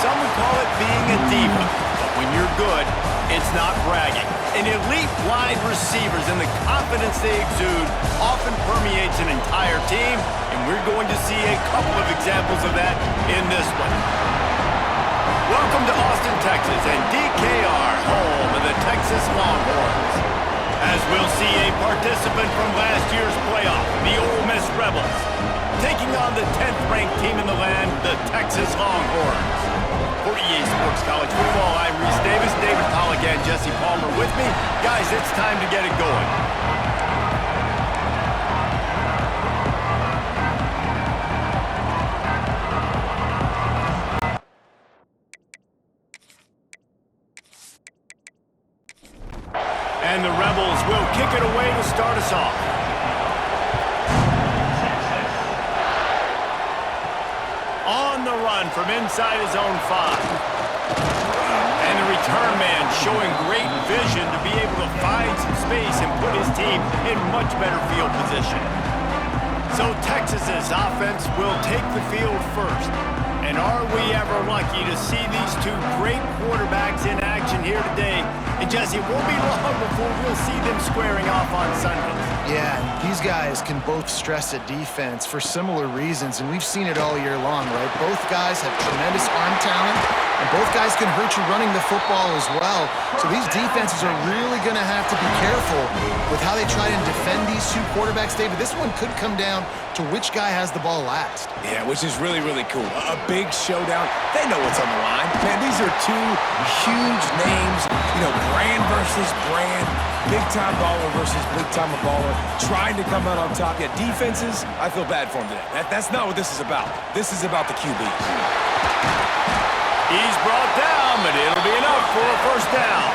some would call it being a diva. But when you're good, it's not bragging. And elite wide receivers and the confidence they exude often permeates an entire team, and we're going to see a couple of examples of that in this one. Welcome to Austin, Texas, and DKR, home of the Texas Longhorns. As we'll see a participant from last year's playoff, the Ole Miss Rebels, taking on the 10th-ranked team in the land, the Texas Longhorns. For EA Sports College Football, I'm Reese Davis, David Pollack, and Jesse Palmer with me. Guys, it's time to get it going. And the Rebels will kick it away to start us off. On the run from inside his own 5. And the return man showing great vision to be able to find some space and put his team in much better field position. So Texas's offense will take the field first. And are we ever lucky to see these two great quarterbacks in action here today? And Jesse, it won't be long before we'll see them squaring off on Sundays. Yeah, these guys can both stress a defense for similar reasons, and we've seen it all year long, right? Both guys have tremendous arm talent, and both guys can hurt you running the football as well. So these defenses are really going to have to be careful with how they try and defend these two quarterbacks, David. This one could come down to which guy has the ball last. Yeah, which is really, really cool. A big showdown. They know what's on the line. Man, these are two huge names. You know, brand versus brand. Big-time baller versus big-time baller. Trying to come out on top. Yeah, defenses, I feel bad for them today. That's not what this is about. This is about the QBs. He's brought down, but it'll be enough for a first down.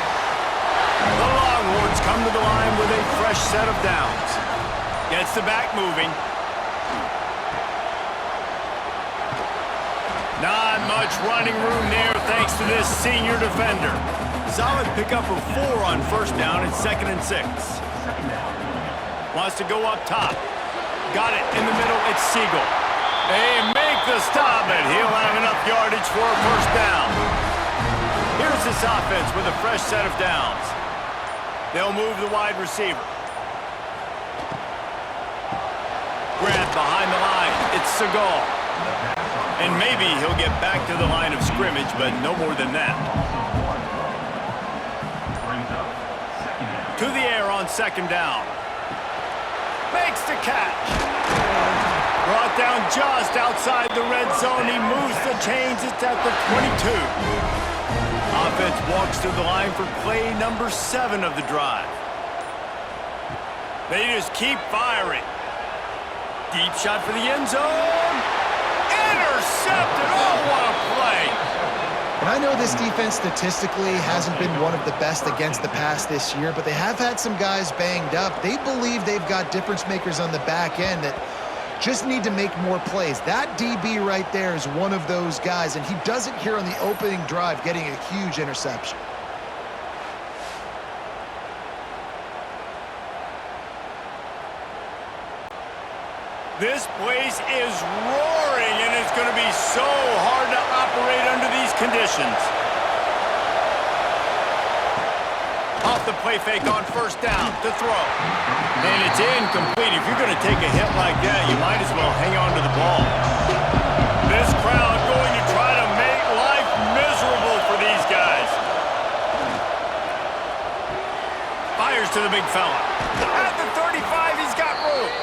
The Longhorns come to the line with a fresh set of downs. Gets the back moving. Not much running room there thanks to this senior defender. Solid pickup of 4 on first down and 2nd and 6. Wants to go up top. Got it in the middle. It's Siegel. They make the stop, and he'll have enough yardage for a first down. Here's this offense with a fresh set of downs. They'll move the wide receiver. Grab behind the line. It's Seagal. And maybe he'll get back to the line of scrimmage, but no more than that. To the air on 2nd down. Makes the catch. Brought down just outside the red zone. He moves the chains. It's at the 22. Offense walks to the line for play number 7 of the drive. They just keep firing. Deep shot for the end zone. Intercepted. Oh, what a play. And I know this defense statistically hasn't been one of the best against the pass this year, but they have had some guys banged up. They believe they've got difference makers on the back end that just need to make more plays. That DB right there is one of those guys, and he does it here on the opening drive, getting a huge interception. This place is roaring, and it's going to be so hard to operate under these conditions. Off the play fake on first down to throw. And it's incomplete. If you're going to take a hit like that, you might as well hang on to the ball. This crowd going to try to make life miserable for these guys. Fires to the big fella. At the 35, he's got room.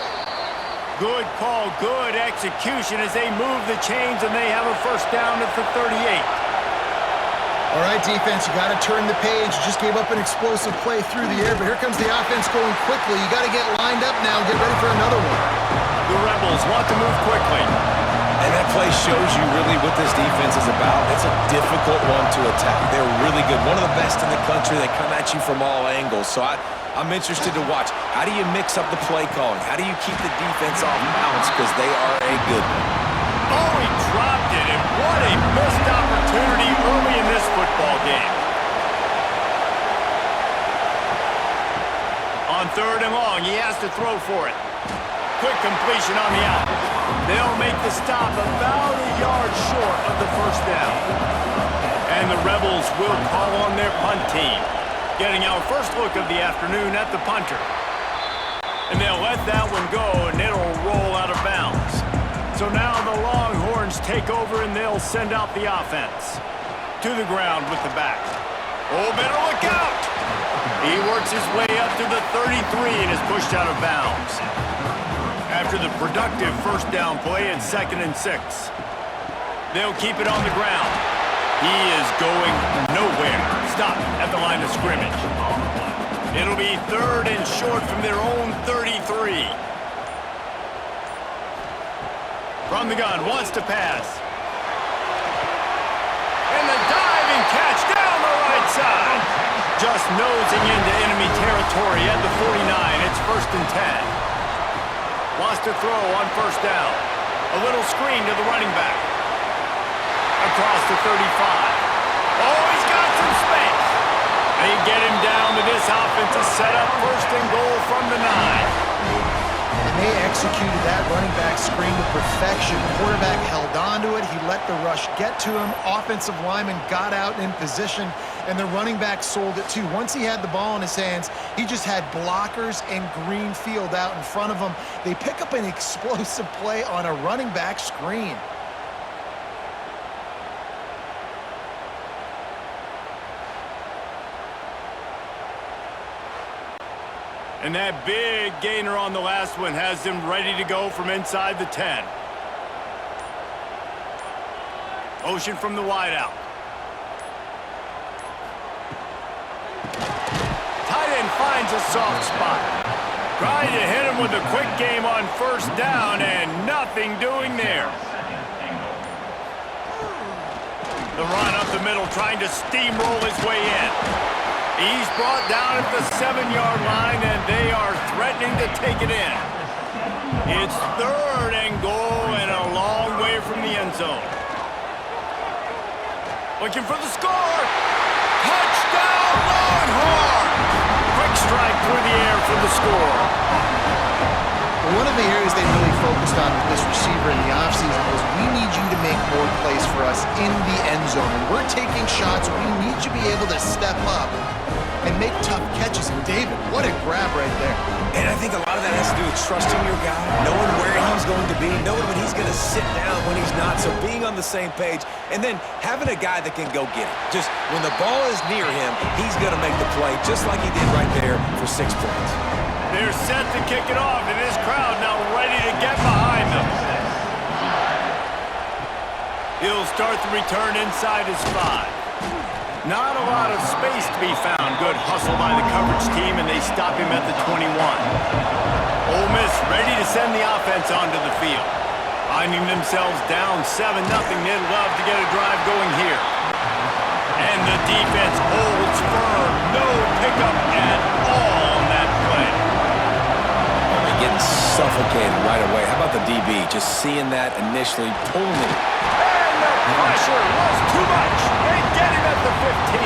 Good call, good execution as they move the chains, and they have a first down at the 38. All right, defense, you got to turn the page. You just gave up an explosive play through the air, but here comes the offense going quickly. You got to get lined up now and get ready for another one. The Rebels want to move quickly. And that play shows you really what this defense is about. It's a difficult one to attack. They're really good. One of the best in the country. They come at you from all angles. So I'm interested to watch. How do you mix up the play calling? How do you keep the defense off balance? Because they are a good one. Oh, he dropped it, and what a missed opportunity early in this football game. On 3rd and long, he has to throw for it. Quick completion on the out. They'll make the stop about a yard short of the first down. And the Rebels will call on their punt team, getting our first look of the afternoon at the punter. And they'll let that one go, and it'll roll out of bounds. So now the Longhorns take over, and they'll send out the offense. To the ground with the back. Oh, better look out! He works his way up to the 33 and is pushed out of bounds. After the productive first down play at 2nd and 6. They'll keep it on the ground. He is going nowhere. Stop at the line of scrimmage. It'll be 3rd and short from their own 33. From the gun, wants to pass. And the diving catch down the right side. Just nosing into enemy territory at the 49. It's 1st and 10. Wants to throw on first down. A little screen to the running back. Across the 35. Oh, he's got some space. They get him down with this offense to set up 1st and goal from the 9. And they executed that running back screen to perfection. Quarterback held on to it. He let the rush get to him. Offensive lineman got out in position, and the running back sold it too. Once he had the ball in his hands, he just had blockers and green field out in front of him. They pick up an explosive play on a running back screen. And that big gainer on the last one has them ready to go from inside the 10. Motion from the wideout. Tight end finds a soft spot. Trying to hit him with a quick game on first down, and nothing doing there. The run up the middle, trying to steamroll his way in. He's brought down at the 7-yard line, and they are threatening to take it in. It's 3rd and goal and a long way from the end zone. Looking for the score. Touchdown, Longhorns! Quick strike through the air for the score. One of the areas they really focused on with this receiver in the offseason was we need you to make more plays for us in the end zone. When we're taking shots, we need you to be able to step up and make tough catches. And David, what a grab right there. And I think a lot of that has to do with trusting your guy, knowing where he's going to be, knowing when he's going to sit down, when he's not, so being on the same page, and then having a guy that can go get it. Just when the ball is near him, he's going to make the play, just like he did right there for 6 points. They're set to kick it off, and this crowd now ready to get behind them. He'll start the return inside his 5. Not a lot of space to be found. Good hustle by the coverage team, and they stop him at the 21. Ole Miss ready to send the offense onto the field. Finding themselves down 7-0, they'd love to get a drive going here. And the defense holds firm. No pickup at all on that play. Getting suffocated right away. How about the DB? Just seeing that initially, pulling it. And the pressure was too much. They get him at the 15.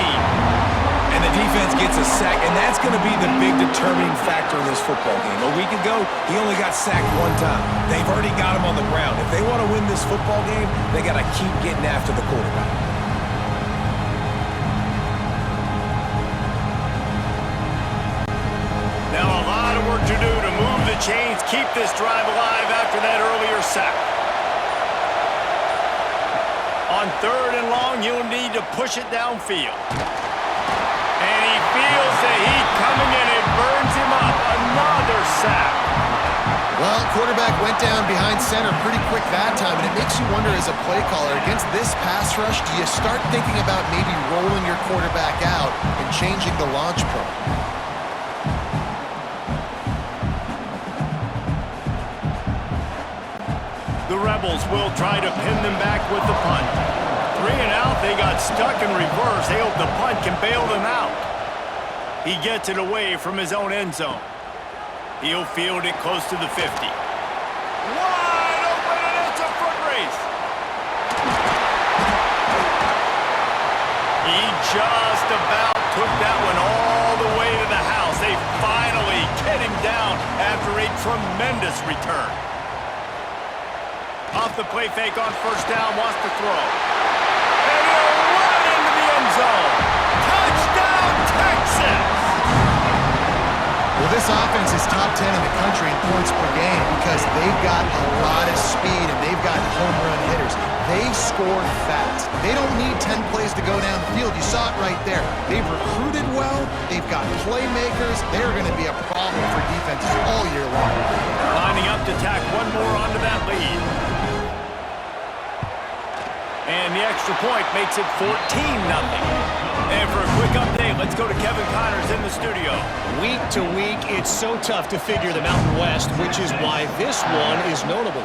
And the defense gets a sack, and that's going to be the big determining factor in this football game. A week ago, he only got sacked 1 time. They've already got him on the ground. If they want to win this football game, they got to keep getting after the quarterback. Now a lot of work to do to move the chains, keep this drive alive after that earlier sack. On 3rd and long, you'll need to push it downfield. And he feels the heat coming and it burns him up. Another sack. Well, quarterback went down behind center pretty quick that time, and it makes you wonder as a play caller, against this pass rush, do you start thinking about maybe rolling your quarterback out and changing the launch point? The Rebels will try to pin them back with the punt. 3 and out, they got stuck in reverse. They hope the punt can bail them out. He gets it away from his own end zone. He'll field it close to the 50. Wide open, and it's a foot race. He just about took that one all the way to the house. They finally get him down after a tremendous return. Off the play fake on first down, wants to throw. And he'll run into the end zone. Touchdown, Texas! Well, this offense is top 10 in the country in points per game because they've got a lot of speed and they've got home run hitters. They score fast. They don't need 10 plays to go down the field. You saw it right there. They've recruited well. They've got playmakers. They're going to be a problem for defenses all year long. Lining up to tack one more onto that lead. And the extra point makes it 14-0. And for a quick update, let's go to Kevin Connors in the studio. Week to week, it's so tough to figure the Mountain West, which is why this one is notable.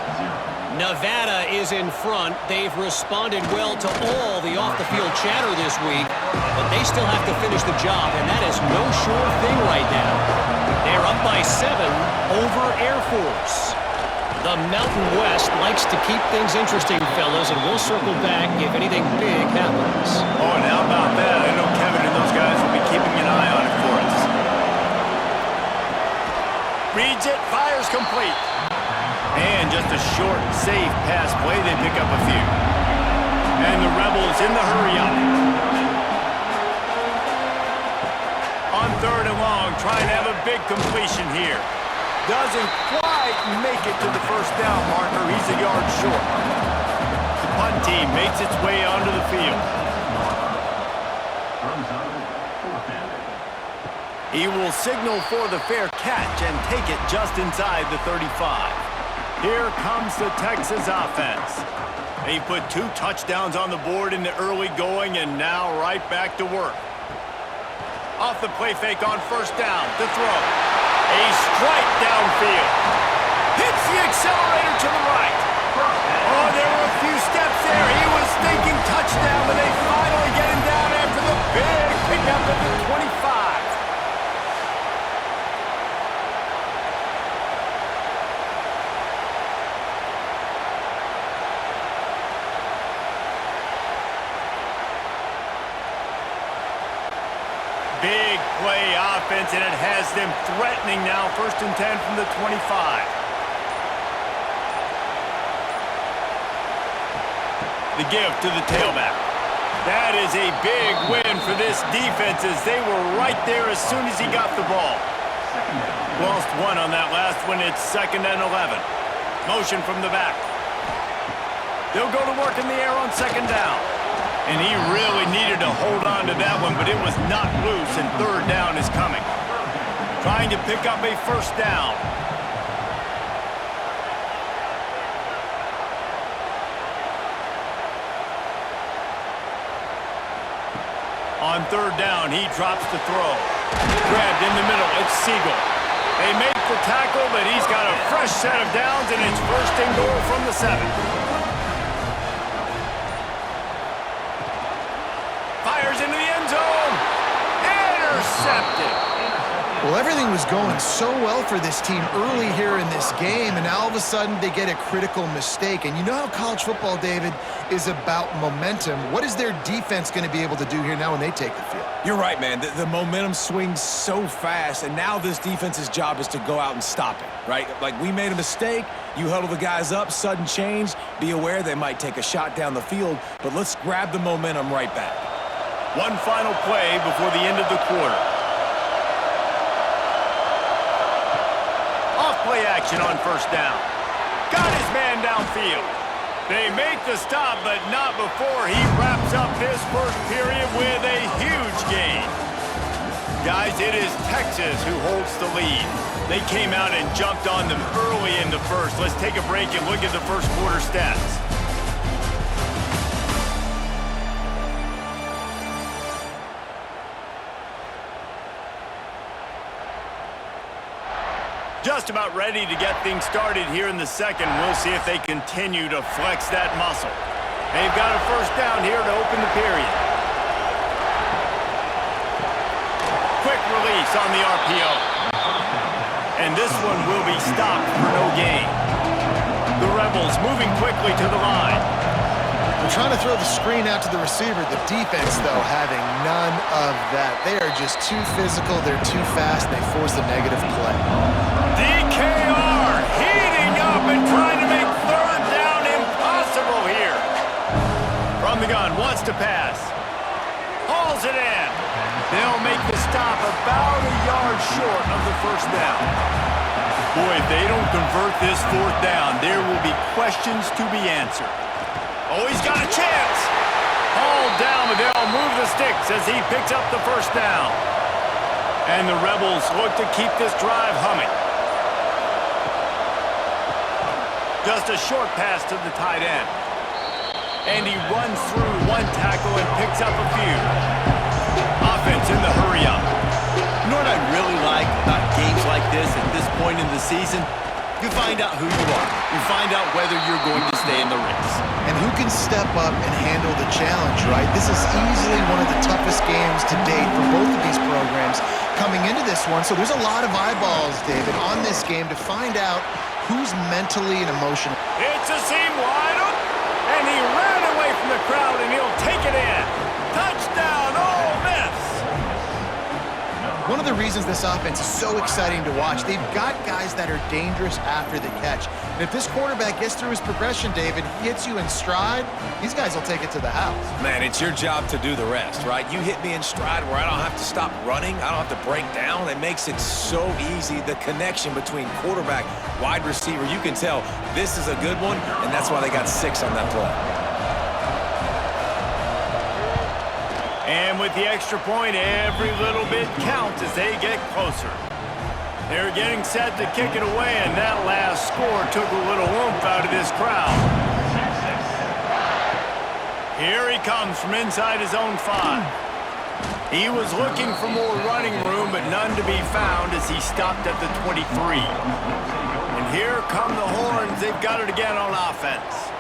Nevada is in front. They've responded well to all the off-the-field chatter this week, but they still have to finish the job, and that is no sure thing right now. They're up by 7 over Air Force. The Mountain West likes to keep things interesting, fellas, and we'll circle back if anything big happens. Oh, and how about that? I know Kevin and those guys will be keeping an eye on it for us. Reads it, fires complete. And just a short, safe pass play. They pick up a few. And the Rebels in the hurry-up. On 3rd and long, trying to have a big completion here. Doesn't quite make it to the first down marker. He's a yard short. The punt team makes its way onto the field. He will signal for the fair catch and take it just inside the 35. Here comes the Texas offense. They put 2 touchdowns on the board in the early going and now right back to work. Off the play fake on first down to throw. A strike downfield. Hits the accelerator to the right. Oh, there were a few steps there. He was thinking touchdown, but they finally get him down after the big pickup at the 25. Big play offense, and it has them threatening now. 1st and 10 from the 25. The give to the tailback. That is a big win for this defense as they were right there as soon as he got the ball. Lost 1 on that last one. It's 2nd and 11. Motion from the back. They'll go to work in the air on 2nd down. And he really needed to hold on to that one, but it was not loose, and 3rd down is coming. Trying to pick up a first down. On 3rd down, he drops the throw. Grabbed in the middle, it's Siegel. They make the tackle, but he's got a fresh set of downs, and it's 1st and goal from the 7. Fires into the end zone. Intercepted. Well, everything was going so well for this team early here in this game, and now all of a sudden they get a critical mistake. And you know how college football, David, is about momentum. What is their defense going to be able to do here now when they take the field? You're right, man. The momentum swings so fast, and now this defense's job is to go out and stop it, right? Like, we made a mistake. You huddle the guys up, sudden change. Be aware they might take a shot down the field, but let's grab the momentum right back. One final play before the end of the quarter. Off-play action on first down. Got his man downfield. They make the stop, but not before he wraps up this first period with a huge gain. Guys, it is Texas who holds the lead. They came out and jumped on them early in the first. Let's take a break and look at the first quarter stats. Just about ready to get things started here in the second. We'll see if they continue to flex that muscle. They've got a first down here to open the period. Quick release on the RPO. And this one will be stopped for no gain. The Rebels moving quickly to the line. They're trying to throw the screen out to the receiver. The defense, though, having none of that. They are just too physical. They're too fast. They force a negative play. DKR heating up and trying to make 3rd down Boy, if they don't convert this fourth down, there will be questions to be answered. Oh, he's got a chance. Hauled down, but they'll move the sticks as he picks up the first down. And the Rebels look to keep this drive humming. Just a short pass to the tight end. And he runs through one tackle and picks up a few. Offense in the hurry-up. You know what I really like about games like this at this point in the season? You find out who you are. You find out whether you're going to stay in the race. And who can step up and handle the challenge, right? This is easily one of the toughest games to date for both of these programs coming into this one. So there's a lot of eyeballs, David, on this game to find out who's mentally and emotionally. It's a seam wide open, and he ran away from the crowd, and he'll take it in. Touchdown, Ole Miss! One of the reasons this offense is so exciting to watch, they've got guys that are dangerous after the catch. And if this quarterback gets through his progression, David, hits you in stride, these guys will take it to the house. Man, it's your job to do the rest, right? You hit me in stride where I don't have to stop running. I don't have to break down. It makes it so easy. The connection between quarterback, wide receiver, you can tell this is a good one, and that's why they got 6 on that play. And with the extra point, every little bit counts as they get closer. They're getting set to kick it away, and that last score took a little oomph out of this crowd. Here he comes from inside his own 5. He was looking for more running room, but none to be found as he stopped at the 23. And here come the horns. They've got it again on offense.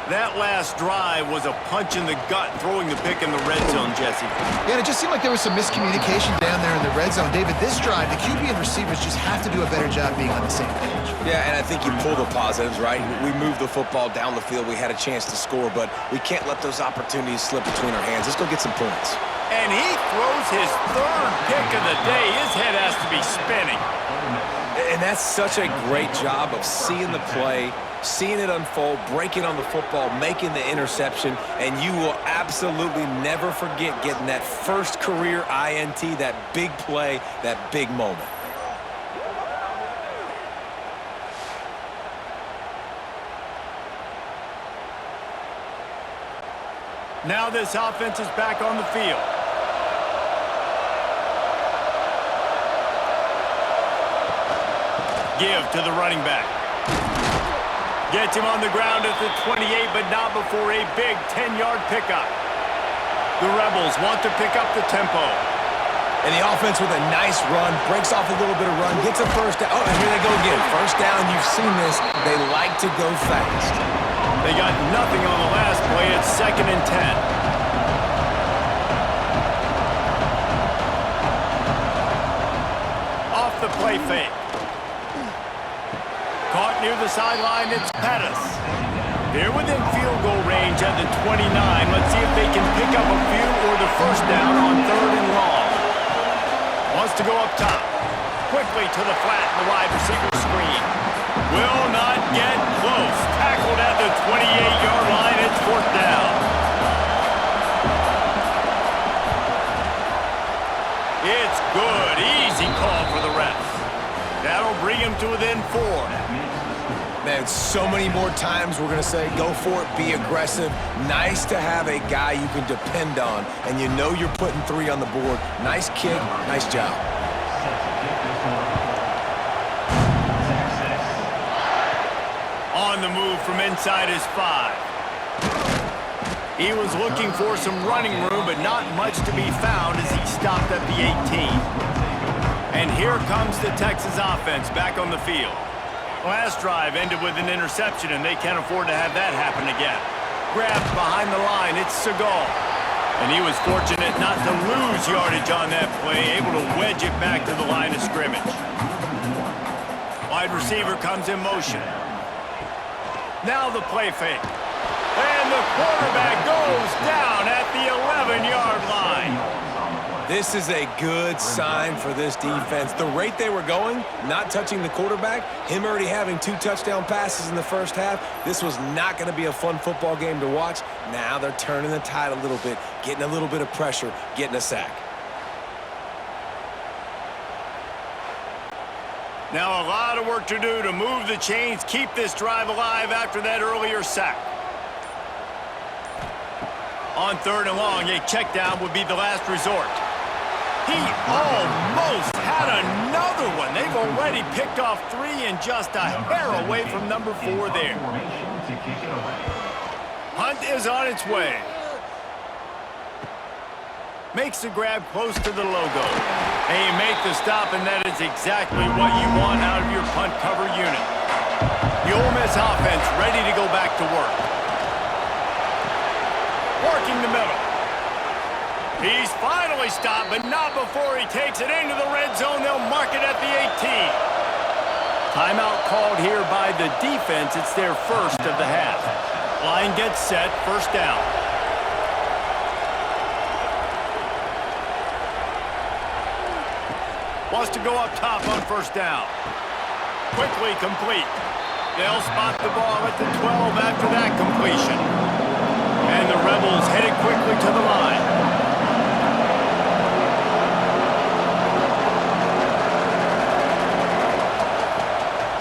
That last drive was a punch in the gut, throwing the pick in the red zone, Jesse. Yeah, and it just seemed like there was some miscommunication down there in the red zone. David, this drive, the QB and receivers just have to do a better job being on the same page. Yeah, and I think you pull the positives, right? We moved the football down the field. We had a chance to score, but we can't let those opportunities slip between our hands. Let's go get some points. And he throws his 3rd pick of the day. His head has to be spinning. And that's such a great job of seeing the play, seeing it unfold, breaking on the football, making the interception, and you will absolutely never forget getting that first career INT, that big play, that big moment. Now this offense is back on the field. Give to the running back. Gets him on the ground at the 28, but not before a big 10-yard pickup. The Rebels want to pick up the tempo. And the offense with a nice run, breaks off a little bit of run, gets a first down. Oh, and here they go again. First down, you've seen this. They like to go fast. They got nothing on the last play. It's 2nd and 10. Off the play fake. Caught near the sideline, it's Pettis. They're within field goal range at the 29. Let's see if they can pick up a few or the first down on 3rd and long. Wants to go up top. Quickly to the flat, the wide receiver screen. Will not get close. Tackled at the 28-yard line, it's 4th down. It's good. Easy call for the refs. That'll bring him to within 4. Man, so many more times we're going to say, go for it, be aggressive. Nice to have a guy you can depend on, and you know you're putting 3 on the board. Nice kick, nice job. On the move from inside his 5. He was looking for some running room, but not much to be found as he stopped at the 18. And here comes the Texas offense back on the field. Last drive ended with an interception, and they can't afford to have that happen again. Grabbed behind the line, it's Segal. And he was fortunate not to lose yardage on that play, able to wedge it back to the line of scrimmage. Wide receiver comes in motion. Now the play fake. And the quarterback goes down at the 11-yard line. This is a good sign for this defense. The rate they were going, not touching the quarterback, him already having 2 touchdown passes in the first half, this was not going to be a fun football game to watch. Now they're turning the tide a little bit, getting a little bit of pressure, getting a sack. Now a lot of work to do to move the chains, keep this drive alive after that earlier sack. On 3rd and long, a check down would be the last resort. He almost had another one. They've already picked off 3 and just a hair away from number 4 there. Hunt is on its way. Makes the grab close to the logo. And you make the stop, and that is exactly what you want out of your punt cover unit. The Ole Miss offense ready to go back to work. Working the middle. He's finally stopped, but not before he takes it into the red zone. They'll mark it at the 18. Timeout called here by the defense. It's their first of the half. Line gets set, first down. Wants to go up top on first down. Quickly complete. They'll spot the ball at the 12 after that completion. And the Rebels headed quickly to the line.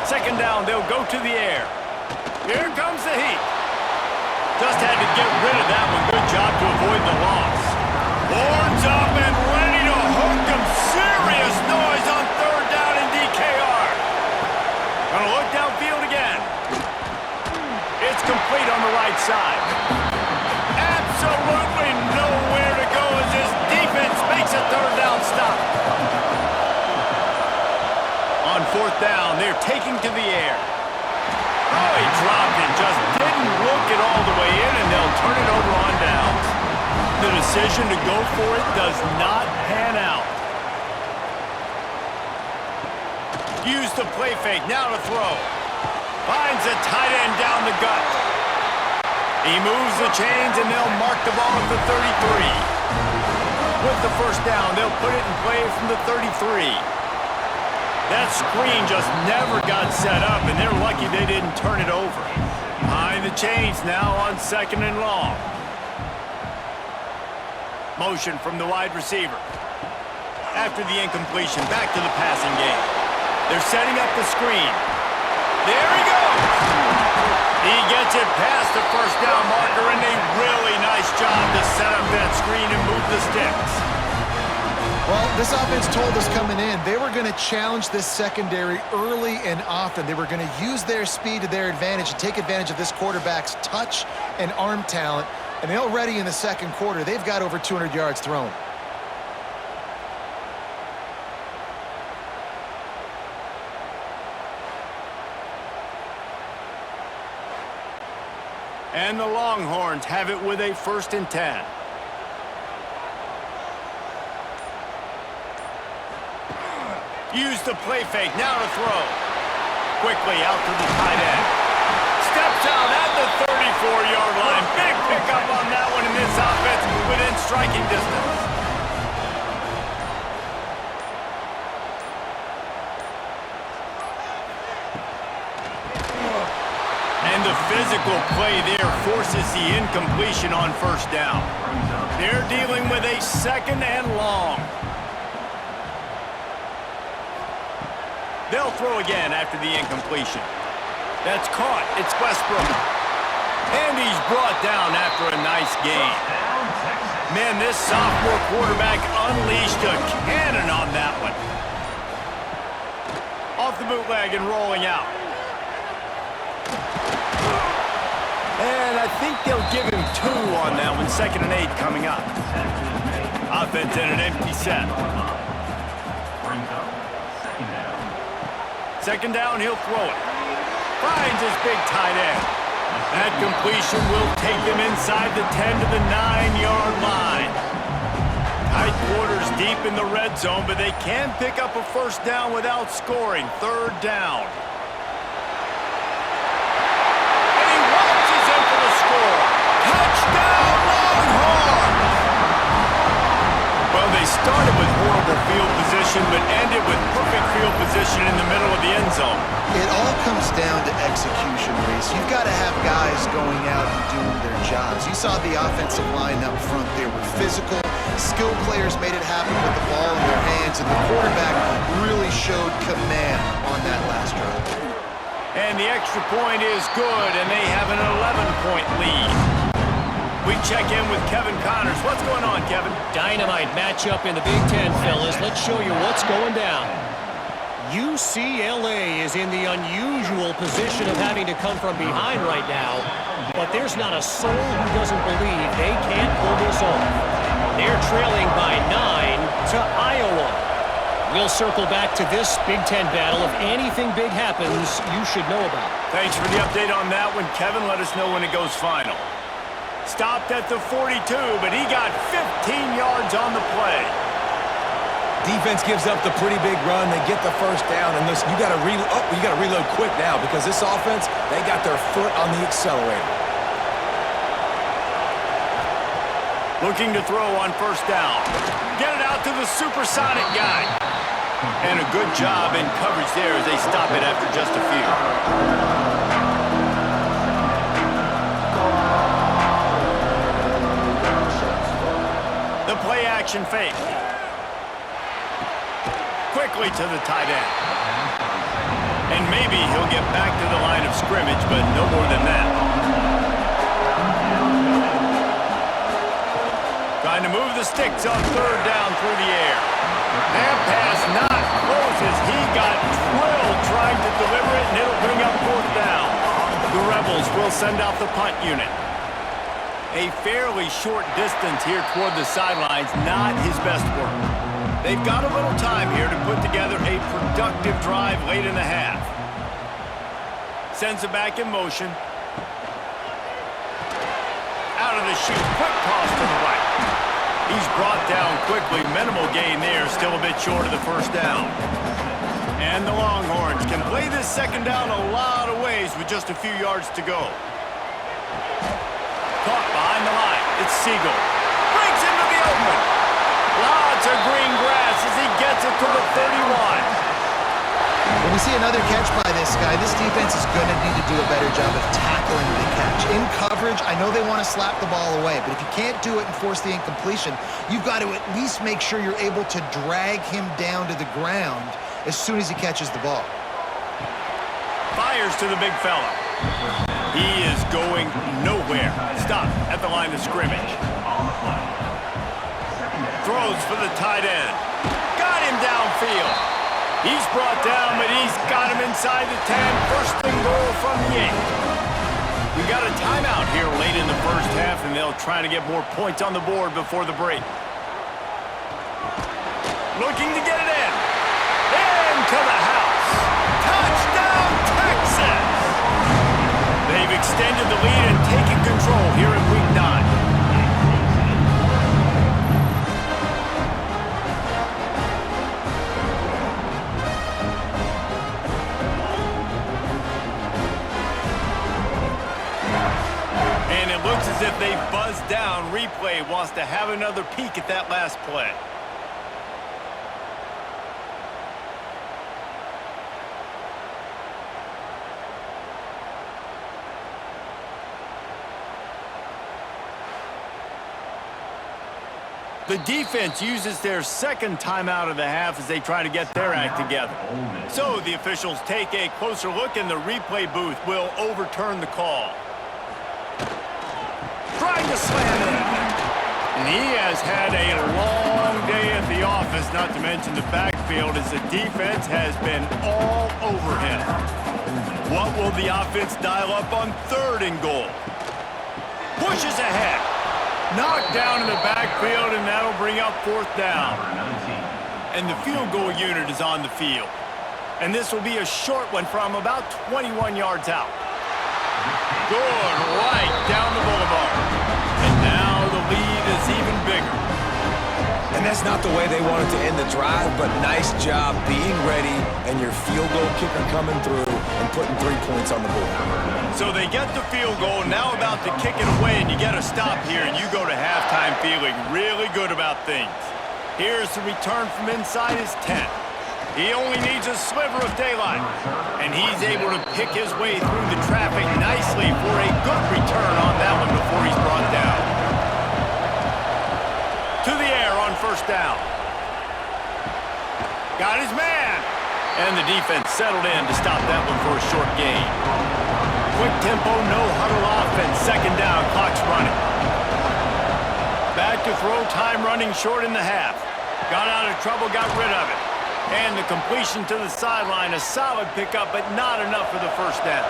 Second down, they'll go to the air. Here comes the heat. Just had to get rid of that one. Good job to avoid the loss. Horns up and ready to hook them. Serious noise on 3rd down in DKR. Gonna look downfield again. It's complete on the right side. Absolutely nowhere to go as this defense makes a 3rd down stop. On 4th down, they're taking to the air. Oh, he dropped it. Just didn't look it all the way in, and they'll turn it over on downs. The decision to go for it does not pan out. Use the play fake, now to throw. Finds a tight end down the gut. He moves the chains, and they'll mark the ball at the 33. With the first down, they'll put it in play from the 33. That screen just never got set up, and they're lucky they didn't turn it over. Behind the chains now on 2nd and long. Motion from the wide receiver. After the incompletion, back to the passing game. They're setting up the screen. There he goes! He gets it past the first down marker, and a really nice job to set up that screen and move the sticks. Well, this offense told us coming in, they were going to challenge this secondary early and often. They were going to use their speed to their advantage and take advantage of this quarterback's touch and arm talent. And already in the 2nd quarter, they've got over 200 yards thrown. And the Longhorns have it with a 1st and 10. Use the play fake, now to throw. Quickly out to the tight end. Steps out at the 34-yard line. Big pickup on that one, in this offense within striking distance. And the physical play there forces the incompletion on first down. They're dealing with a 2nd and long. They'll throw again after the incompletion. That's caught. It's Westbrook. And he's brought down after a nice gain. Man, this sophomore quarterback unleashed a cannon on that one. Off the bootleg and rolling out. And I think they'll give him 2 on that one. 2nd and 8 coming up. Offense in an empty set. 2nd down, he'll throw it. Finds his big tight end. That completion will take them inside the 10 to the 9-yard line. Tight quarters deep in the red zone, but they can pick up a first down without scoring. 3rd down. And he launches in for the score. Touchdown, Longhorns! Well, they started with horrible field position, but ended with perfect field position in the middle of the end zone. It all comes down to execution, Reese. You've got to have guys going out and doing their jobs. You saw the offensive line up front. They were physical. Skilled players made it happen with the ball in their hands, and the quarterback really showed command on that last drive. And the extra point is good, and they have an 11-point lead. We check in with Kevin Connors. What's going on, Kevin? Dynamite matchup in the Big Ten, fellas. Let's show you what's going down. UCLA is in the unusual position of having to come from behind right now, but there's not a soul who doesn't believe they can't pull this off. They're trailing by 9 to Iowa. We'll circle back to this Big Ten battle. If anything big happens, you should know about it. Thanks for the update on that one, Kevin. Let us know when it goes final. Stopped at the 42, but he got 15 yards on the play. Defense gives up the pretty big run. They get the first down, and listen, you got to reload quick now because this offense, they got their foot on the accelerator. Looking to throw on first down. Get it out to the supersonic guy. And a good job in coverage there as they stop it after just a few. The play action fake. Quickly to the tight end. And maybe he'll get back to the line of scrimmage, but no more than that. Trying to move the sticks on third down through the air. That pass not close as he got drilled trying to deliver it, and it'll bring up fourth down. The Rebels will send out the punt unit. A fairly short distance here toward the sidelines, not his best work. They've got a little time here to put together a productive drive late in the half. Sends it back in motion. Out of the chute, quick toss to the right. He's brought down quickly. Minimal gain there, still a bit short of the first down. And the Longhorns can play this second down a lot of ways with just a few yards to go. Caught behind the line. It's Siegel. Breaks into the open. Lots of green grass as he gets it to the 31. When we see another catch by this guy, this defense is going to need to do a better job of tackling the catch. In coverage, I know they want to slap the ball away, but if you can't do it and force the incompletion, you've got to at least make sure you're able to drag him down to the ground as soon as he catches the ball. Fires to the big fella. He is going nowhere. Stop at the line of scrimmage. Throws for the tight end. Got him downfield. He's brought down, but he's got him inside the 10. First and goal from the 8. We got a timeout here late in the first half, and they'll try to get more points on the board before the break. Looking to get it in. Into the house. Touchdown, Texas! They've extended the lead and taken control here in Week 9. And it looks as if they've buzzed down. Replay wants to have another peek at that last play. The defense uses their second timeout of the half as they try to get their act together. So the officials take a closer look, and the replay booth will overturn the call. Trying to slam it. And he has had a long day at the office, not to mention the backfield, as the defense has been all over him. What will the offense dial up on third and goal? Pushes ahead. Knocked down in the backfield, and that'll bring up fourth down. And the field goal unit is on the field. And this will be a short one from about 21 yards out. Good right down the boulevard. And now the lead is even bigger. And that's not the way they wanted to end the drive, but nice job being ready and your field goal kicker coming through and putting 3 points on the board. So they get the field goal, now about to kick it away, and you get a stop here, and you go to halftime feeling really good about things. Here's the return from inside his 10. He only needs a sliver of daylight, and he's able to pick his way through the traffic nicely for a good return on that one before he's brought down. To the air on first down. Got his man. And the defense settled in to stop that one for a short gain. Quick tempo, no huddle offense. Second down, clock's running. Back to throw, time running short in the half. Got out of trouble, got rid of it. And the completion to the sideline, a solid pickup, but not enough for the first down.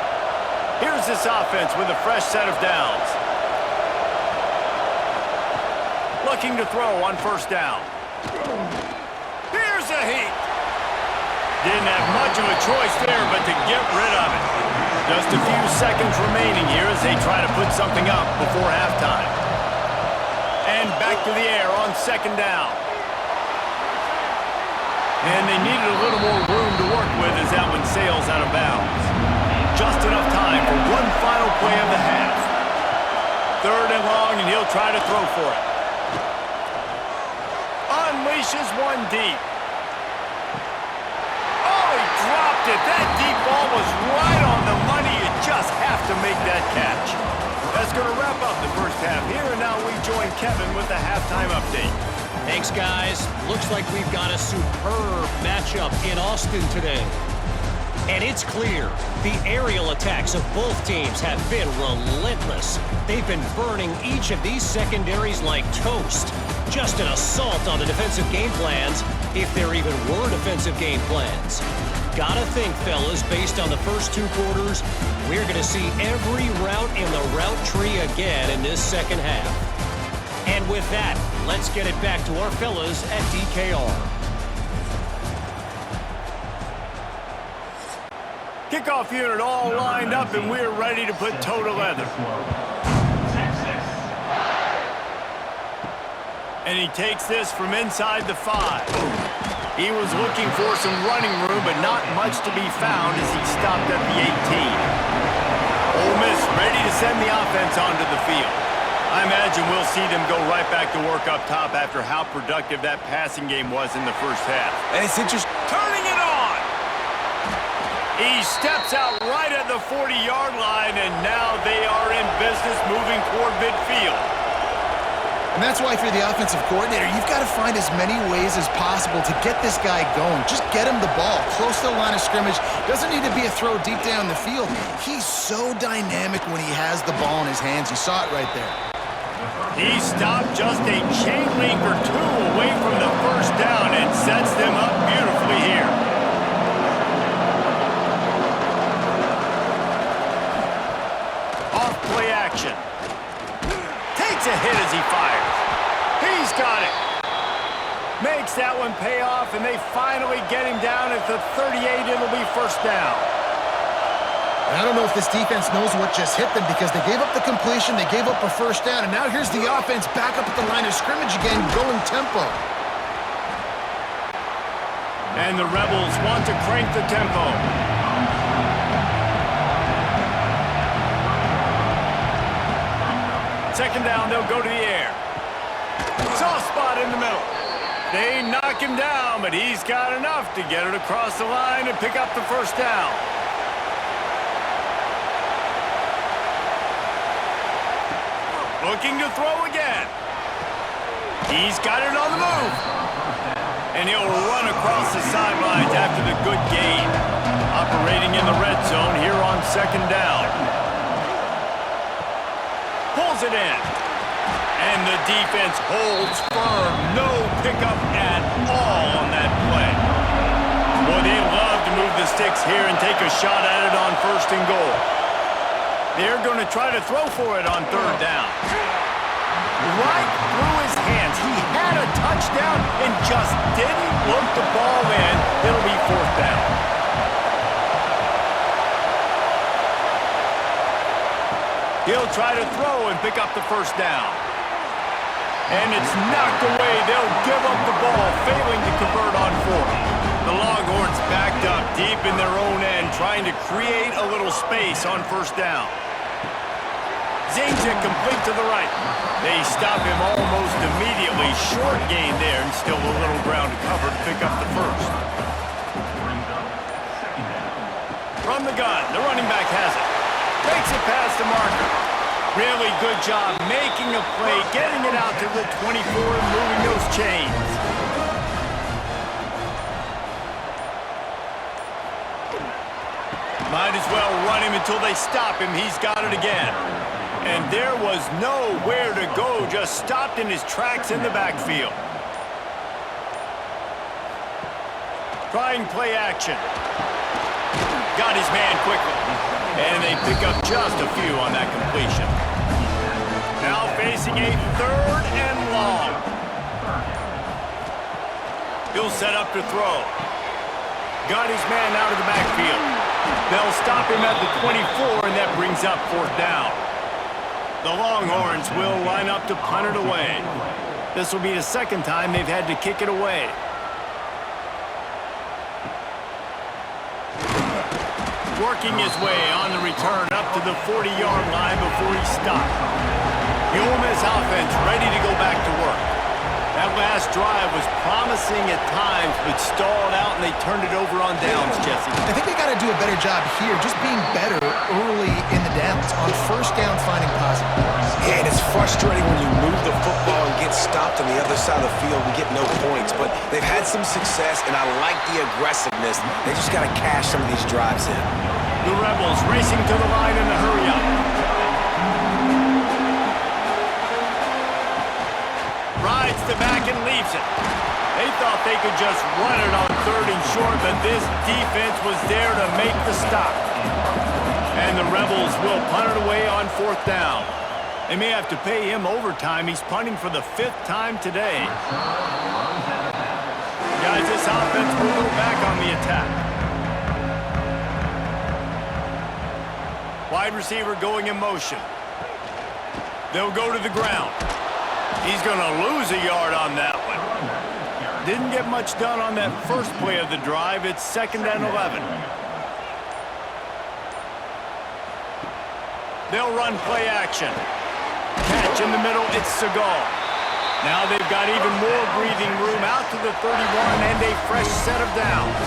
Here's this offense with a fresh set of downs. Looking to throw on first down. Here's a heat. Didn't have much of a choice there, but to get rid of it. Just a few seconds remaining here as they try to put something up before halftime. And back to the air on second down. And they needed a little more room to work with as that one sails out of bounds. Just enough time for one final play of the half. Third and long, and he'll try to throw for it. Unleashes one deep. Oh, he dropped it. That deep ball was right on the money. You just have to make that catch. That's going to wrap up the first half here, and now we join Kevin with the halftime update. Thanks, guys. Looks like we've got a superb matchup in Austin today. And it's clear, the aerial attacks of both teams have been relentless. They've been burning each of these secondaries like toast. Just an assault on the defensive game plans, if there even were defensive game plans. Gotta think, fellas, based on the first two quarters, we're going to see every route in the route tree again in this second half. And with that, let's get it back to our fellas at DKR. Kickoff unit all lined up, and we're ready to put toe to leather. And he takes this from inside the 5. He was looking for some running room, but not much to be found as he stopped at the 18. Ole Miss ready to send the offense onto the field. I imagine we'll see them go right back to work up top after how productive that passing game was in the first half. And it's interesting. Turning it on! He steps out right at the 40-yard line, and now they are in business moving toward midfield. And that's why if you're the offensive coordinator, you've got to find as many ways as possible to get this guy going. Just get him the ball close to the line of scrimmage. Doesn't need to be a throw deep down the field. He's so dynamic when he has the ball in his hands. You saw it right there. He stopped just a chain link or two away from the first down and sets them up beautifully here. Off play action. Takes a hit as he fires. He's got it. Makes that one pay off, and they finally get him down at the 38. It'll be first down. And I don't know if this defense knows what just hit them because they gave up the completion, they gave up a first down, and now here's the offense back up at the line of scrimmage again, going tempo. And the Rebels want to crank the tempo. Second down, they'll go to the air. Soft spot in the middle. They knock him down, but he's got enough to get it across the line and pick up the first down. Looking to throw again. He's got it on the move. And he'll run across the sidelines after the good gain. Operating in the red zone here on second down. Pulls it in. And the defense holds firm. No pickup at all on that play. Boy, they love to move the sticks here and take a shot at it on first and goal. They're going to try to throw for it on third down. Right through his hands. He had a touchdown and just didn't look the ball in. It'll be fourth down. He'll try to throw and pick up the first down. And it's knocked away. They'll give up the ball, failing to convert on fourth. The Longhorns backed up deep in their own end, trying to create a little space on first down. Zings it complete to the right. They stop him almost immediately. Short gain there, and still a little ground to cover to pick up the first. From the gun, the running back has it. Makes it past the marker. Really good job making a play, getting it out to the 24 and moving those chains. well run him until they stop him. He's got it again. And there was nowhere to go, just stopped in his tracks in the backfield. Trying play action. Got his man quickly. And they pick up just a few on that completion. Now facing a 3rd and long. He'll set up to throw. Got his man out of the backfield. They'll stop him at the 24, and that brings up 4th down. The Longhorns will line up to punt it away. This will be the 2nd time they've had to kick it away. Working his way on the return up to the 40-yard line before he stopped. The Ole Miss offense ready to go back to work. That last drive was promising at times, but stalled out, and they turned it over on downs, Jesse. I think they got to do a better job here, just being better early in the downs. On 1st down, finding positive. Yeah, and it's frustrating when you move the football and get stopped on the other side of the field and get no points. But they've had some success, and I like the aggressiveness. They just got to cash some of these drives in. The Rebels racing to the line in the hurry-up. Rides the back and leaves it. They thought they could just run it on 3rd and short, but this defense was there to make the stop. And the Rebels will punt it away on 4th down. They may have to pay him overtime. He's punting for the 5th time today. Guys, this offense will go back on the attack. Wide receiver going in motion. They'll go to the ground. He's going to lose a yard on that one. Didn't get much done on that first play of the drive. It's 2nd and 11. They'll run play action. Catch in the middle, it's Segal. Now they've got even more breathing room out to the 31 and a fresh set of downs.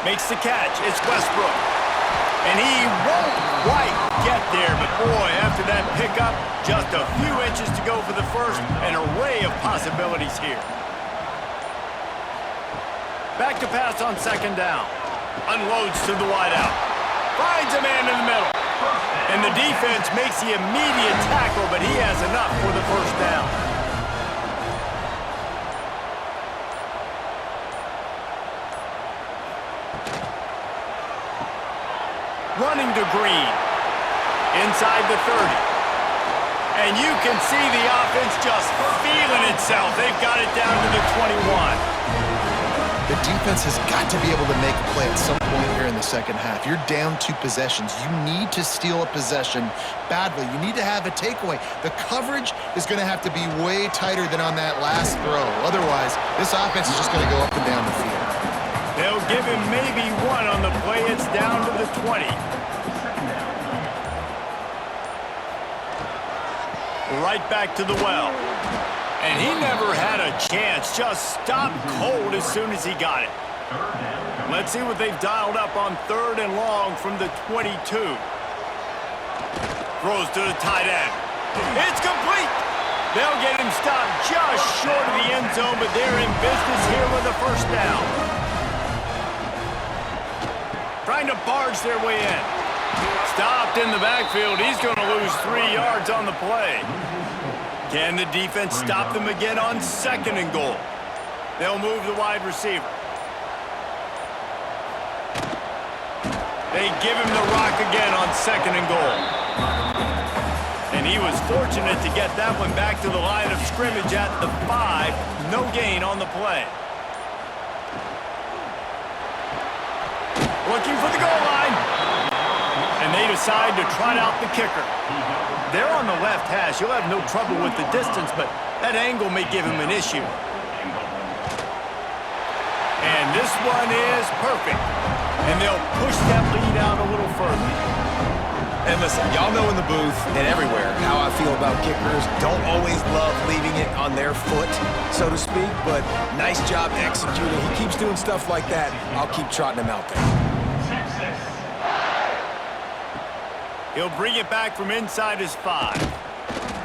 Makes the catch. It's Westbrook. And he won't quite get there, but boy, after that pickup, just a few inches to go for the first. An array of possibilities here. Back to pass on 2nd down. Unloads to the wideout. Finds a man in the middle. And the defense makes the immediate tackle, but he has enough for the 1st down. Running to Green. Inside the 30. And you can see the offense just feeling itself. They've got it down to the 21. The defense has got to be able to make a play at some point here in the 2nd half. You're down 2 possessions. You need to steal a possession badly. You need to have a takeaway. The coverage is going to have to be way tighter than on that last throw. Otherwise, this offense is just going to go up and down the field. They'll give him maybe 1 on the play. It's down to the 20. Right back to the well. And he never had a chance. Just stopped cold as soon as he got it. Let's see what they've dialed up on 3rd and long from the 22. Throws to the tight end. It's complete. They'll get him stopped just short of the end zone, but they're in business here with a 1st down. Trying to barge their way in. Stopped in the backfield. He's going to lose 3 yards on the play. Can the defense stop them again on 2nd and goal? They'll move the wide receiver. They give him the rock again on 2nd and goal. And he was fortunate to get that one back to the line of scrimmage at the 5. No gain on the play. Looking for the goal line. And they decide to trot out the kicker. They're on the left hash. You'll have no trouble with the distance, but that angle may give him an issue. And this one is perfect. And they'll push that lead out a little further. And listen, y'all know in the booth and everywhere how I feel about kickers. Don't always love leaving it on their foot, so to speak, but nice job executing. He keeps doing stuff like that. I'll keep trotting him out there. He'll bring it back from inside his 5.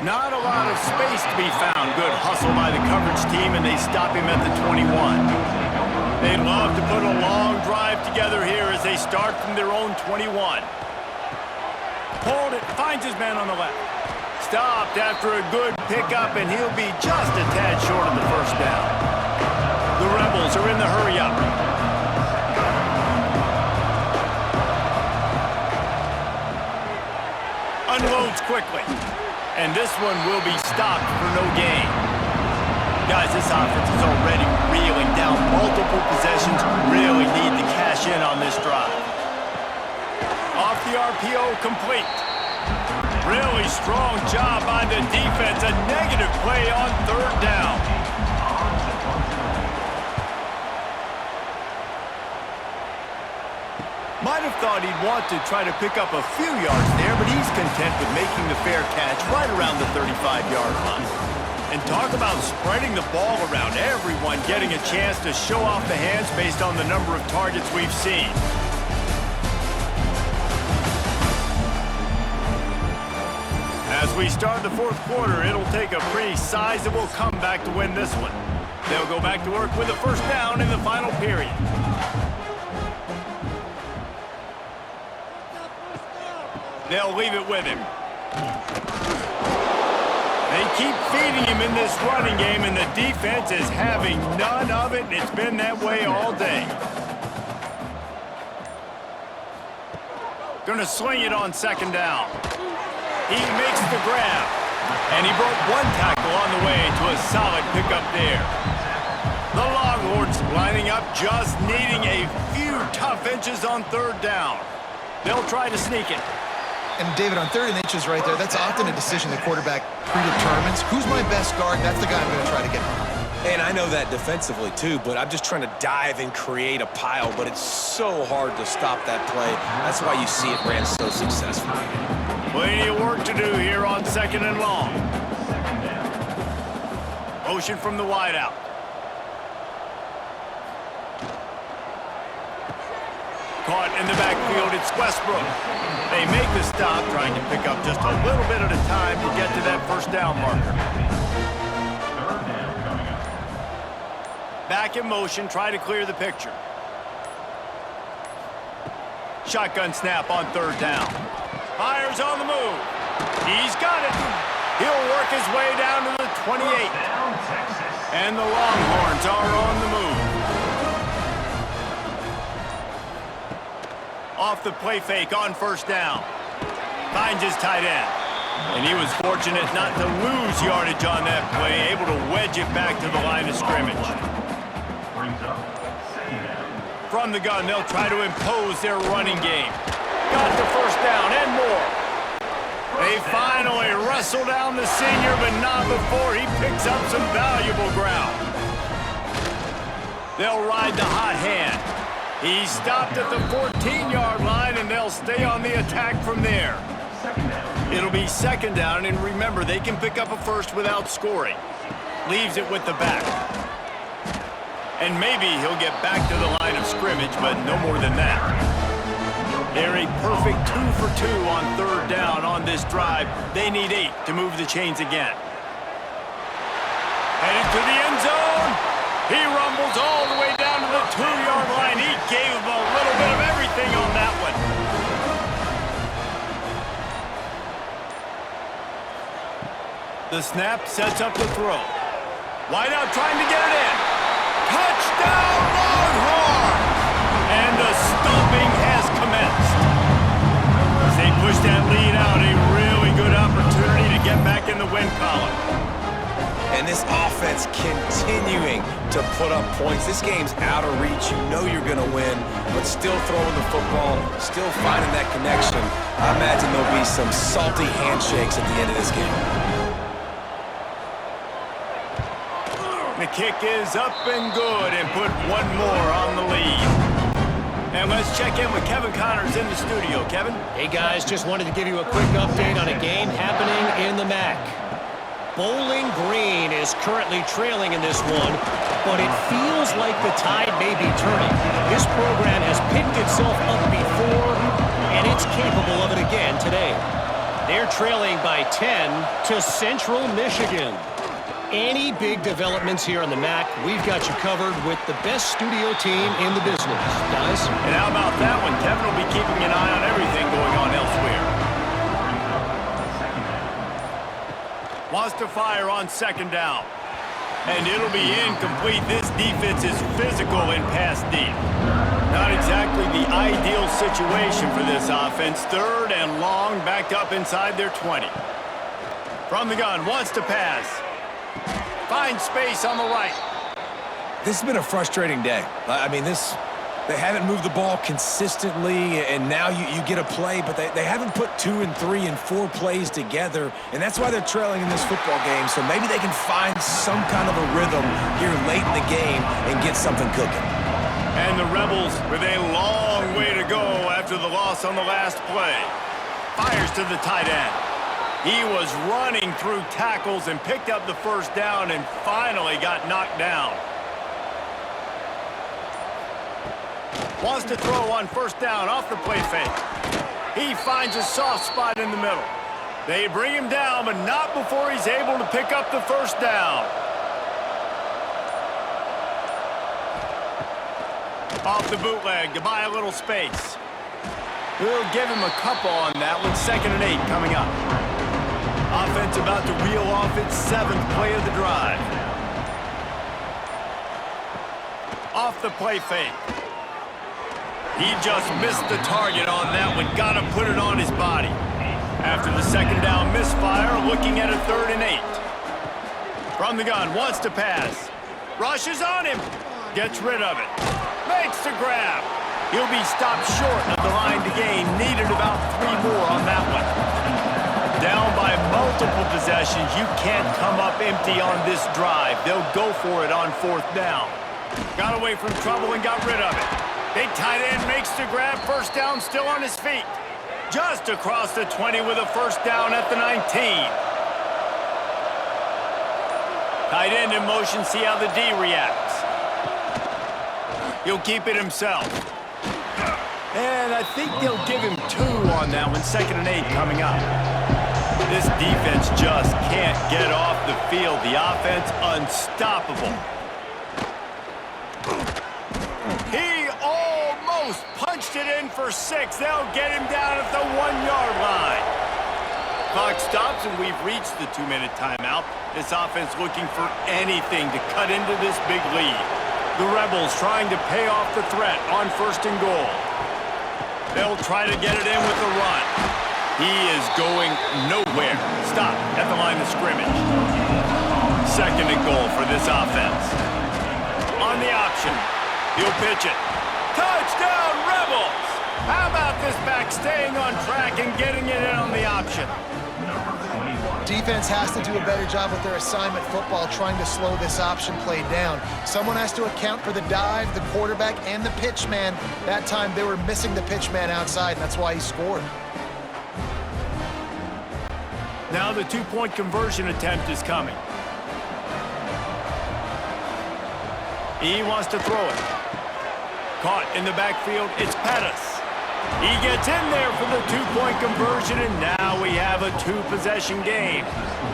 Not a lot of space to be found. Good hustle by the coverage team, and they stop him at the 21. They'd love to put a long drive together here as they start from their own 21. Pulled it, finds his man on the left. Stopped after a good pickup, and he'll be just a tad short of the first down. The Rebels are in the hurry-up. Unloads quickly. And this one will be stopped for no gain. Guys, this offense is already reeling down multiple possessions. Really need to cash in on this drive. Off the RPO, complete. Really strong job by the defense. A negative play on third down. Might have thought he'd want to try to pick up a few yards there, but he's content with making the fair catch right around the 35-yard line. And talk about spreading the ball around, everyone getting a chance to show off the hands based on the number of targets we've seen. As we start the fourth quarter, it'll take a pretty sizable comeback to win this one. They'll go back to work with a first down in the final period. They'll leave it with him. They keep feeding him in this running game, and the defense is having none of it, and it's been that way all day. Gonna sling it on second down. He makes the grab, and he broke one tackle on the way to a solid pickup there. The Longhorns lining up, just needing a few tough inches on third down. They'll try to sneak it. And David, on 3rd and inches right there, that's often a decision the quarterback predetermines. Who's my best guard? That's the guy I'm going to try to get behind. And I know that defensively too, but I'm just trying to dive and create a pile, but it's so hard to stop that play. That's why you see it ran so successfully. Plenty of work to do here on 2nd and long. Motion from the wideout. Caught in the backfield, it's Westbrook. They make the stop, trying to pick up just a little bit at a time to get to that first down marker. Back in motion, try to clear the picture. Shotgun snap on 3rd down. Fires on the move. He's got it. He'll work his way down to the 28. And the Longhorns are on the move. Off the play fake on first down. Finds his tight end. And he was fortunate not to lose yardage on that play, able to wedge it back to the line of scrimmage. From the gun, they'll try to impose their running game. Got the first down and more. They finally wrestle down the senior, but not before he picks up some valuable ground. They'll ride the hot hand. He stopped at the 14-yard line, and they'll stay on the attack from there. It'll be 2nd down, and remember, they can pick up a first without scoring. Leaves it with the back. And maybe he'll get back to the line of scrimmage, but no more than that. They're a perfect 2 for 2 on 3rd down on this drive. They need 8 to move the chains again. Headed to the end zone. He rumbles all the way down to the 2-yard line. He gave him a little bit of everything on that one. The snap sets up the throw. Wideout trying to get it in. Touchdown, Longhorns! And the stomping has commenced. As they push that lead out, a really good opportunity to get back in the win column. And this offense continuing to put up points. This game's out of reach. You know you're going to win, but still throwing the football, still finding that connection. I imagine there'll be some salty handshakes at the end of this game. The kick is up and good, and put one more on the lead. And let's check in with Kevin Connors in the studio. Kevin? Hey, guys, just wanted to give you a quick update on a game happening in the MAC. Bowling Green is currently trailing in this one, but it feels like the tide may be turning. This program has picked itself up before, and it's capable of it again today. They're trailing by 10 to Central Michigan. Any big developments here on the MAC, we've got you covered with the best studio team in the business. Guys? And how about that one? Kevin will be keeping an eye on everything going on elsewhere. Wants to fire on second down. And it'll be incomplete. This defense is physical in pass deep. Not exactly the ideal situation for this offense. Third and long, backed up inside their 20. From the gun, wants to pass. Finds space on the right. This has been a frustrating day. I mean, they haven't moved the ball consistently, and now you get a play, but they haven't put 2 and 3 and 4 plays together, and that's why they're trailing in this football game. So maybe they can find some kind of a rhythm here late in the game and get something cooking. And the Rebels with a long way to go after the loss on the last play. Fires to the tight end. He was running through tackles and picked up the first down and finally got knocked down. Wants to throw on first down off the play fake. He finds a soft spot in the middle. They bring him down, but not before he's able to pick up the first down. Off the bootleg to buy a little space. We'll give him a couple on that one. 2nd and 8 coming up. Offense about to reel off its 7th play of the drive. Off the play fake. He just missed the target on that one. Got to put it on his body. After the 2nd down misfire, looking at a 3rd and 8. From the gun, wants to pass. Rushes on him. Gets rid of it. Makes the grab. He'll be stopped short of the line to gain. Needed about 3 more on that one. Down by multiple possessions. You can't come up empty on this drive. They'll go for it on 4th down. Got away from trouble and got rid of it. Big tight end makes the grab. First down, still on his feet. Just across the 20 with a first down at the 19. Tight end in motion. See how the D reacts. He'll keep it himself. And I think they'll give him 2 on that one. 2nd and 8 coming up. This defense just can't get off the field. The offense unstoppable. He almost punched it in for 6. They'll get him down at the 1-yard line. Clock stops and we've reached the 2-minute timeout. This offense looking for anything to cut into this big lead. The Rebels trying to pay off the threat on 1st and goal. They'll try to get it in with the run. He is going nowhere. Stop at the line of scrimmage. 2nd and goal for this offense. On the option. He'll pitch it. Touchdown, Rebels! How about this back staying on track and getting it in on the option? Defense has to do a better job with their assignment football, trying to slow this option play down. Someone has to account for the dive, the quarterback, and the pitch man. That time they were missing the pitch man outside, and that's why he scored. Now the 2-point conversion attempt is coming. He wants to throw it. Caught in the backfield, it's Pettis. He gets in there for the 2-point conversion, and now we have a 2-possession game.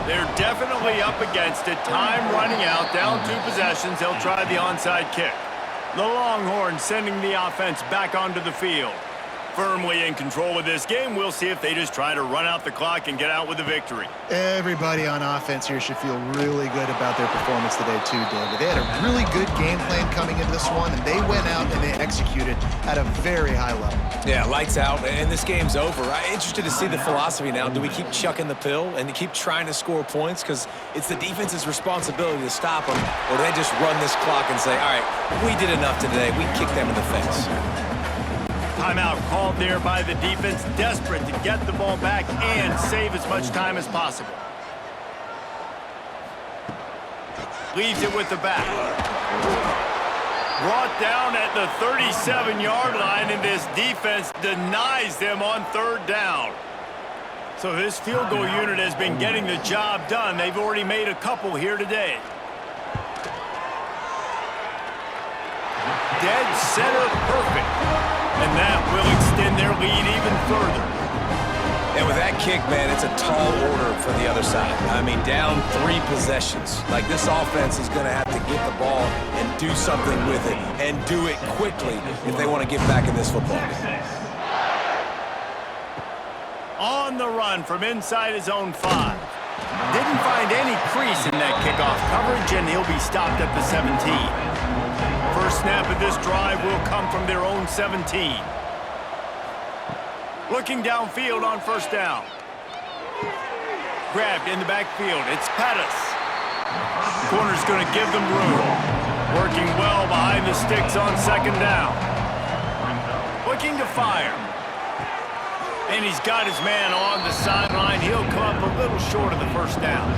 They're definitely up against it. Time running out, down 2 possessions. They'll try the onside kick. The Longhorns sending the offense back onto the field. Firmly in control of this game. We'll see if they just try to run out the clock and get out with a victory. Everybody on offense here should feel really good about their performance today too, David. They had a really good game plan coming into this one, and they went out and they executed at a very high level. Yeah, lights out, and this game's over. I'm interested to see the philosophy now. Do we keep chucking the pill and keep trying to score points? Because it's the defense's responsibility to stop them, or do they just run this clock and say, all right, we did enough today. We kick them in the face. Timeout called there by the defense, desperate to get the ball back and save as much time as possible. Leaves it with the back. Brought down at the 37-yard line, and this defense denies them on 3rd down. So this field goal unit has been getting the job done. They've already made a couple here today. Dead center perfect. And that will extend their lead even further. And with that kick, man, it's a tall order for the other side. I mean, down 3 possessions. Like, this offense is going to have to get the ball and do something with it, and do it quickly if they want to get back in this football game. On the run from inside his own 5. Didn't find any crease in that kickoff coverage, and he'll be stopped at the 17. First snap of this drive will come from their own 17. Looking downfield on first down. Grabbed in the backfield. It's Pettis. Corner's going to give them room. Working well behind the sticks on second down. Looking to fire. And he's got his man on the sideline. He'll come up a little short of the first down.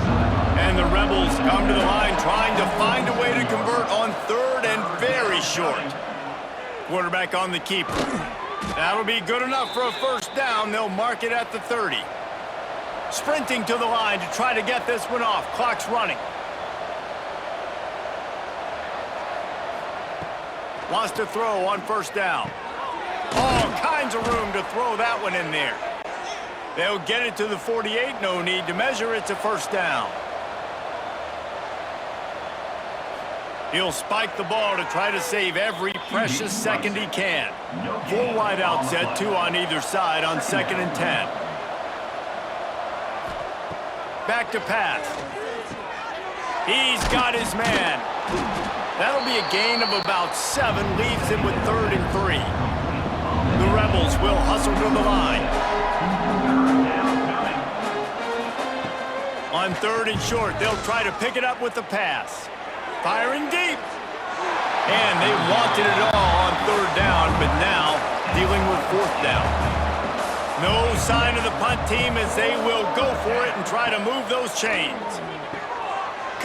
And the Rebels come to the line trying to find a way to convert on third and very short. Quarterback on the keeper. That'll be good enough for a first down. They'll mark it at the 30. Sprinting to the line to try to get this one off. Clock's running. Wants to throw on first down. All kinds of room to throw that one in there. They'll get it to the 48. No need to measure. It's a first down. He'll spike the ball to try to save every precious second he can. 4 wide out set, 2 on either side on 2nd and 10. Back to pass. He's got his man. That'll be a gain of about 7, leaves him with 3rd and 3. The Rebels will hustle to the line. On 3rd and short, they'll try to pick it up with the pass. Firing deep. And they wanted it all on 3rd down, but now dealing with 4th down. No sign of the punt team as they will go for it and try to move those chains.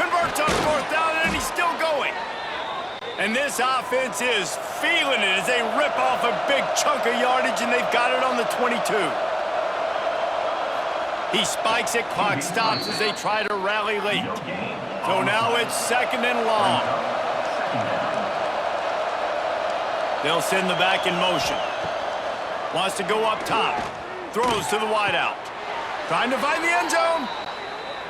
Converts on 4th down, and he's still going. And this offense is feeling it as they rip off a big chunk of yardage, and they've got it on the 22. He spikes it, clock stops as they try to rally late. So now it's 2nd and long. They'll send the back in motion. Wants to go up top. Throws to the wideout. Trying to find the end zone.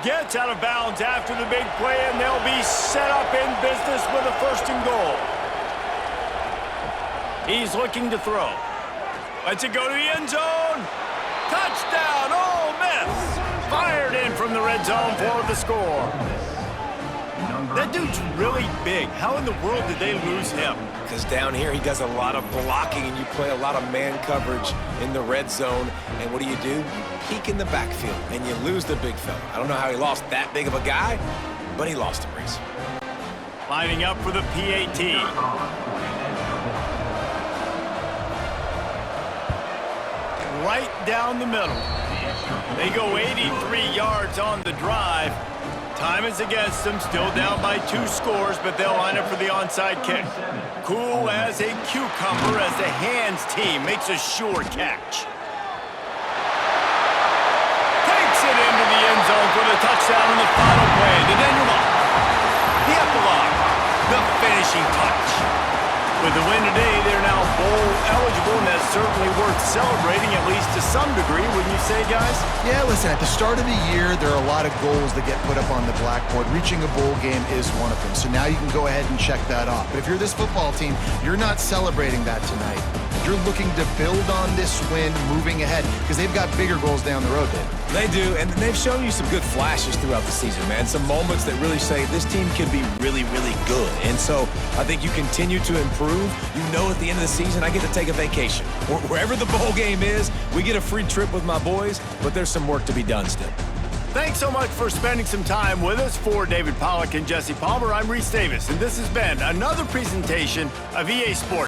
Gets out of bounds after the big play, and they'll be set up in business with a 1st and goal. He's looking to throw. Lets it go to the end zone. Touchdown, Ole Miss. Fired in from the red zone for the score. That dude's really big. How in the world did they lose him? Because down here he does a lot of blocking, and you play a lot of man coverage in the red zone. And what do? You peek in the backfield, and you lose the big fella. I don't know how he lost that big of a guy, but he lost him, Reese. Lining up for the PAT. Right down the middle. They go 83 yards on the drive. Time is against them, still down by 2 scores, but they'll line up for the onside kick. Cool as a cucumber as the hands team makes a sure catch. Takes it into the end zone for the touchdown in the final play. The denouement. The epilogue. The finishing touch. With the win today, they're now bowl eligible, and that's certainly worth celebrating, at least to some degree, wouldn't you say, guys? Yeah, listen, at the start of the year, there are a lot of goals that get put up on the blackboard. Reaching a bowl game is one of them. So now you can go ahead and check that off. But if you're this football team, you're not celebrating that tonight. You're looking to build on this win moving ahead because they've got bigger goals down the road, Dave. They do, and they've shown you some good flashes throughout the season, man. Some moments that really say this team can be really, really good. And so I think you continue to improve. You know at the end of the season, I get to take a vacation. Wherever the bowl game is, we get a free trip with my boys, but there's some work to be done still. Thanks so much for spending some time with us. For David Pollack and Jesse Palmer, I'm Reese Davis, and this has been another presentation of EA Sports.